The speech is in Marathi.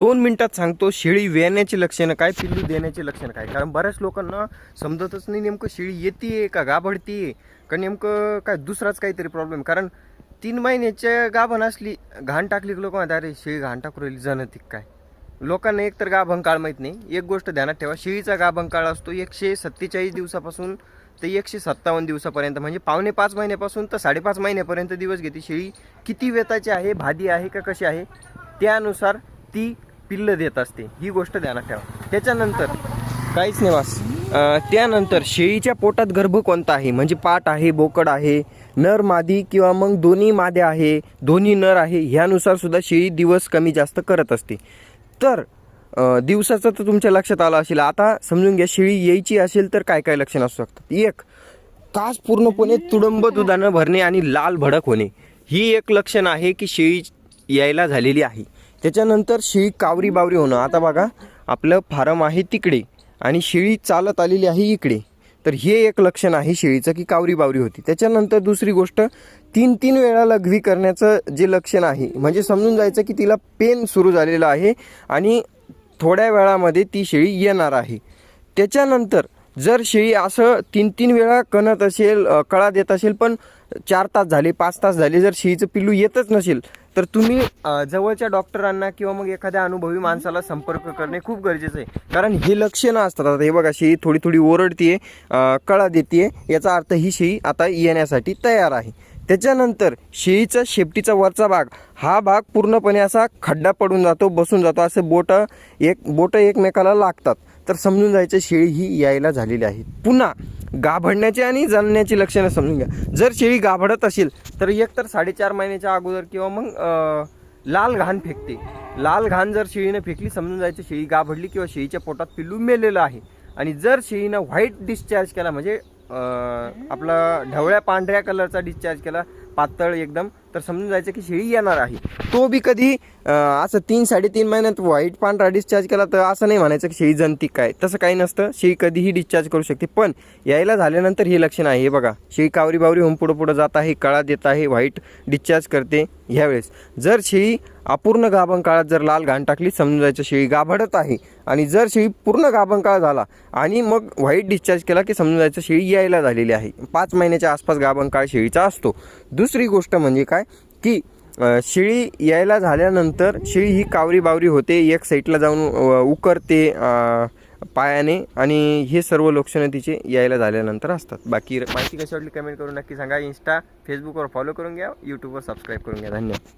2 मिनिटात सांगतो शेळी वेण्याची लक्षणं काय, पिल्लू देण्याची लक्षणं काय. कारण बऱ्याच लोकांना समजतच नाही नेमकं शेळी येतीये का गाभडतीये का नेमकं काय दुसराच काहीतरी प्रॉब्लेम. कारण 3 महिन्याच्या गाभण असली घाण टाकली की लोक म्हणतात अरे शेळी घाण टाकू राहिली जनतिक काय. लोकांना एकतर गाभण काळ माहीत नाही. एक गोष्ट ध्यानात ठेवा, शेळीचा गाभण काळ असतो 147 दिवसापासून ते 157 दिवसापर्यंत, म्हणजे पावणे 5 महिन्यापासून तर 5.5 महिन्यापर्यंत दिवस घेते. शेळी किती वेताची आहे, भादी आहे का कशी आहे त्यानुसार ती पिल्लं देत असते, ही गोष्ट ध्यानात ठेवा. त्याच्यानंतर काहीच नाही वास. त्यानंतर शेळीच्या पोटात गर्भ कोणता आहे, म्हणजे पाट आहे, बोकड आहे, नर मादी किंवा मग दोन्ही माद्या आहे, दोन्ही नर आहे, ह्यानुसार सुद्धा शेळी दिवस कमी जास्त करत असते. तर दिवसाचं तर तुमच्या लक्षात आलं असेल. आता समजून घ्या शेळी यायची असेल तर काय काय लक्षणं असू शकतात. एक, कास पूर्णपणे तुडंब दुधानं भरणे आणि लाल भडक होणे, ही एक लक्षण आहे की शेळी यायला झालेली आहे. त्याच्यानंतर शेळी कावरी बावरी होणं. आता बघा आपलं फार्म आहे तिकडे आणि शेळी चालत आलेली आहे इकडे, तर हे एक लक्षण आहे शेळीचं की कावरी बावरी होती. त्याच्यानंतर दुसरी गोष्ट, 3 वेळा लघवी करण्याचं जे लक्षण आहे, म्हणजे समजून जायचं की तिला पेन सुरू झालेलं आहे आणि थोड्या वेळामध्ये ती शेळी येणार आहे. त्याच्यानंतर जर शेळी असं 3 वेळा कणत असेल, कळा देत असेल, पण 4 तास झाले 5 तास झाले जर शेळीचं पिल्लू येतच नसेल, तर तुम्ही जवळच्या डॉक्टरांना किंवा मग एखाद्या अनुभवी माणसाला संपर्क करणे खूप गरजेचं आहे. कारण हे लक्षणं असतात. आता हे बघा शेळी थोडी थोडी ओरडतीये, कळा देते, याचा अर्थ ही शेळी आता येण्यासाठी तयार आहे. त्याच्यानंतर शेळीचा शेपटीचा वरचा भाग, हा भाग पूर्णपणे असा खड्डा पडून जातो, बसून जातो, असे बोटं एकमेकाला लागतात, तर समजून जायचं शेळी ही यायला झालेली आहे. पुन्हा गाभडण्याची आणि जणण्याची लक्षणं समजून घ्या. जर शेळी गाभडत असेल तर एकतर 4.5 महिन्याच्या अगोदर किंवा मग लाल घाण फेकते. लाल घाण जर शेळीनं फेकली समजून जायचं शेळी गाभडली किंवा शेळीच्या पोटात पिल्लू मेलेलं आहे. आणि जर शेळीनं व्हाईट डिस्चार्ज केला, म्हणजे आपला ढवळ्या पांढऱ्या कलरचा डिस्चार्ज केला, पातळ एकदम, तर समजून जायचं की शेळी येणार आहे. तो बी कधी असं 3-3.5 महिन्यात व्हाईट पांढरा डिस्चार्ज केला तर असं नाही म्हणायचं की शेळी जंती काय, तसं काही नसतं. शेळी कधीही डिस्चार्ज करू शकते, पण यायला झाल्यानंतर हे लक्षण आहे. हे बघा शेळी कावरी बावरी होऊन पुढं जात आहे, कळा देत आहे, व्हाईट डिस्चार्ज करते. ह्यावेळेस जर शेळी अपूर्ण गाभण काळात जर लाल घाण टाकली समजून जायचं शेळी गाभडत आहे. आणि जर शेळी पूर्ण गाभण काळ झाला आणि मग व्हाईट डिस्चार्ज केला की समजून जायचं शेळी यायला झालेली आहे. 5 महिन्याच्या आसपास गाभण काळ शेळीचा असतो. दुसरी गोष्ट म्हणजे काय की शेळी यायला झाल्यानंतर शेळी ही कावरी बावरी होते, एक साईडला जाऊन उकरते पायाने, आणि हे सर्व लक्षणं तिचे यायला झाल्यानंतर असतात. बाकी माहिती कशी वाटली कमेंट करून नक्की सांगा. इंस्टा फेसबुकवर फॉलो करून घ्या, यूट्यूबवर सबस्क्राईब करून घ्या. धन्यवाद.